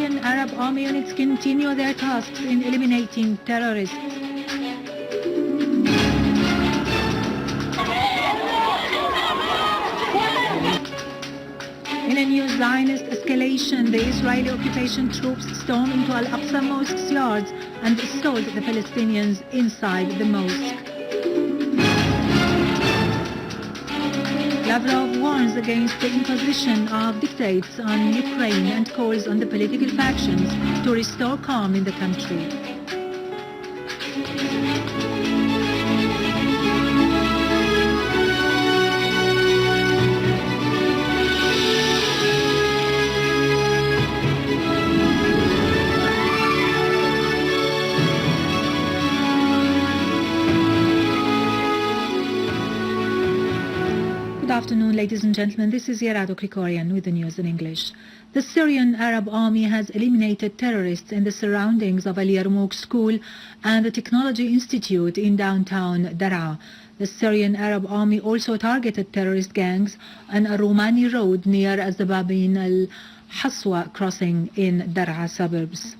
Syrian Arab Army units continue their tasks in eliminating terrorists. In a new Zionist escalation, the Israeli occupation troops stormed into al-Aqsa Mosque's yards and assaulted the Palestinians inside the mosque. Lavrov warns against the imposition of dictates on Ukraine and calls on the political factions to restore calm in the country. Good afternoon, ladies and gentlemen. This is Yarado Krikorian with the news in English. The Syrian Arab Army has eliminated terrorists in the surroundings of Al-Yarmouk School and the Technology Institute in downtown Daraa. The Syrian Arab Army also targeted terrorist gangs on a Romani road near Azababin al-Haswa crossing in Daraa suburbs.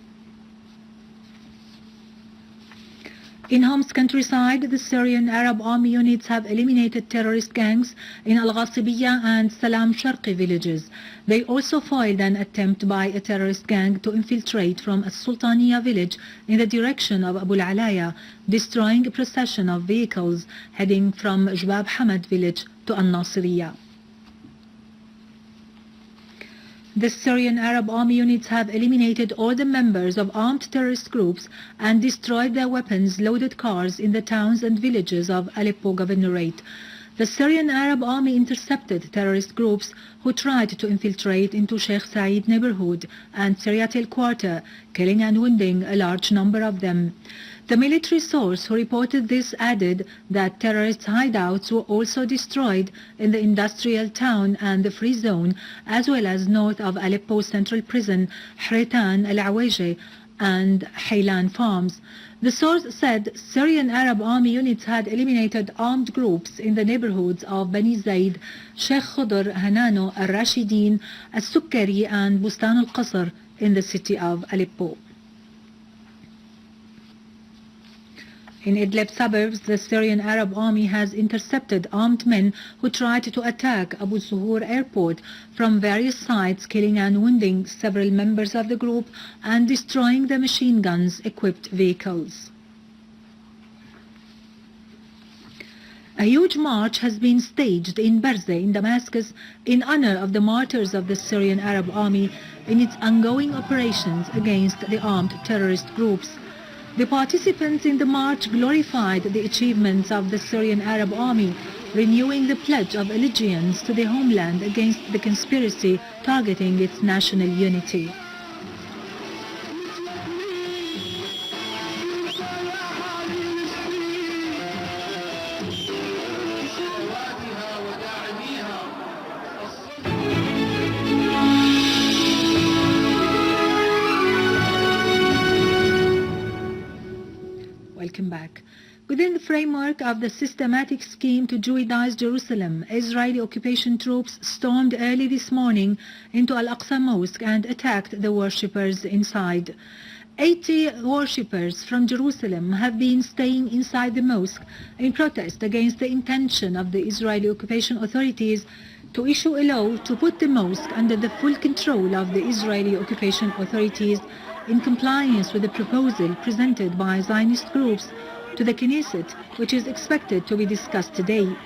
In Hom's countryside, the Syrian Arab Army units have eliminated terrorist gangs in Al-Ghasibiyya and Salam Sharqi villages. They also foiled an attempt by a terrorist gang to infiltrate from Al-Sultaniya village in the direction of Abu al-Alaya, destroying a procession of vehicles heading from Jbab Hamad village to Al-Nasiriyya. The Syrian Arab Army units have eliminated all the members of armed terrorist groups and destroyed their weapons loaded cars in the towns and villages of Aleppo Governorate. The Syrian Arab Army intercepted terrorist groups who tried to infiltrate into Sheikh Said neighborhood and Syriatel quarter, killing and wounding a large number of them. The military source who reported this added that terrorist hideouts were also destroyed in the industrial town and the free zone, as well as north of Aleppo Central Prison, Hretan al-Awaje and Haylan farms. The source said Syrian Arab Army units had eliminated armed groups in the neighborhoods of Bani Zaid, Sheikh Khudr, Hanano, Al-Rashidin, Al-Sukkari and Bustan al-Qasr in the city of Aleppo. In Idleb suburbs, the Syrian Arab Army has intercepted armed men who tried to attack Abu Zuhur airport from various sides, killing and wounding several members of the group and destroying the machine guns-equipped vehicles. A huge march has been staged in Barzeh in Damascus in honor of the martyrs of the Syrian Arab Army in its ongoing operations against the armed terrorist groups. The participants in the march glorified the achievements of the Syrian Arab Army, renewing the pledge of allegiance to the homeland against the conspiracy targeting its national unity. Welcome back. Within the framework of the systematic scheme to Jewedize Jerusalem, Israeli occupation troops stormed early this morning into Al-Aqsa Mosque and attacked the worshippers inside. 80 worshippers from Jerusalem have been staying inside the mosque in protest against the intention of the Israeli occupation authorities to issue a law to put the mosque under the full control of the Israeli occupation authorities in compliance with the proposal presented by Zionist groups to the Knesset, which is expected to be discussed today.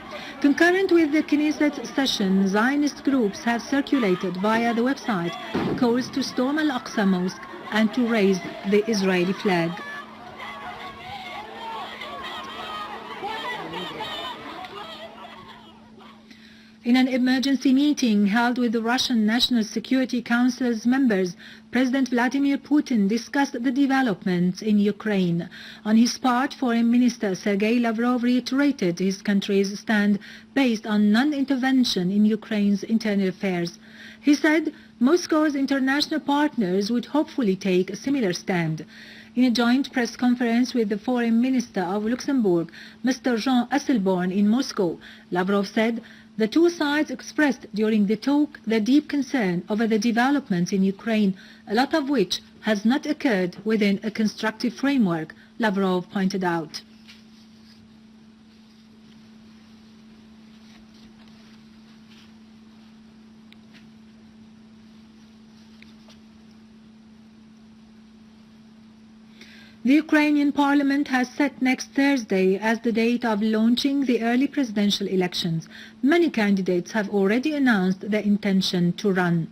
Concurrent with the Knesset session, Zionist groups have circulated via the website calls to storm Al-Aqsa Mosque and to raise the Israeli flag. In an emergency meeting held with the Russian National Security Council's members, President Vladimir Putin discussed the developments in Ukraine. On his part, Foreign Minister Sergei Lavrov reiterated his country's stand based on non-intervention in Ukraine's internal affairs. He said Moscow's international partners would hopefully take a similar stand. In a joint press conference with the Foreign Minister of Luxembourg, Mr. Jean Asselborn in Moscow, Lavrov said The two sides expressed during the talk their deep concern over the developments in Ukraine, a lot of which has not occurred within a constructive framework, Lavrov pointed out. The Ukrainian parliament has set next Thursday as the date of launching the early presidential elections. Many candidates have already announced their intention to run.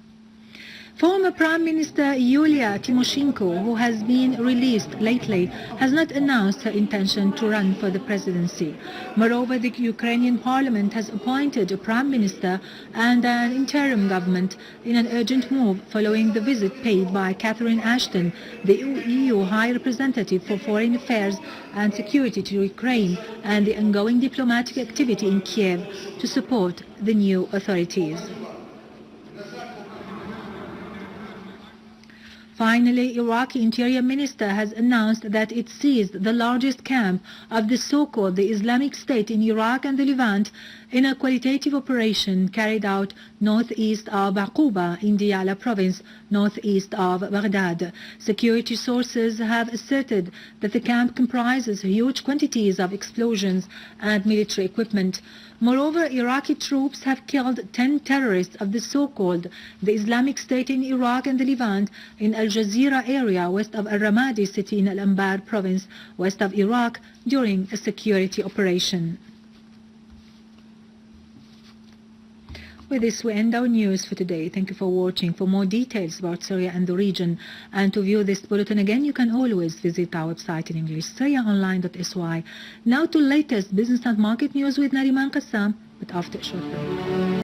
Former Prime Minister Yulia Tymoshenko, who has been released lately, has not announced her intention to run for the presidency. Moreover, the Ukrainian parliament has appointed a Prime Minister and an interim government in an urgent move following the visit paid by Catherine Ashton, the EU High Representative for Foreign Affairs and Security to Ukraine, and the ongoing diplomatic activity in Kiev to support the new authorities. Finally, Iraqi Interior Minister has announced that it seized the largest camp of the so-called the Islamic State in Iraq and the Levant in a qualitative operation carried out northeast of Aqba in Diyala province, northeast of Baghdad. Security sources have asserted that the camp comprises huge quantities of explosions and military equipment. Moreover, Iraqi troops have killed 10 terrorists of the so-called the Islamic State in Iraq and the Levant in Al Jazeera area west of Al-Ramadi city in Al-Anbar province, west of Iraq, during a security operation. With this, we end our news for today. Thank you for watching. For more details about Syria and the region, and to view this bulletin again, you can always visit our website in English, syriaonline.sy. Now to latest business and market news with Nariman Qassam, but after a short break.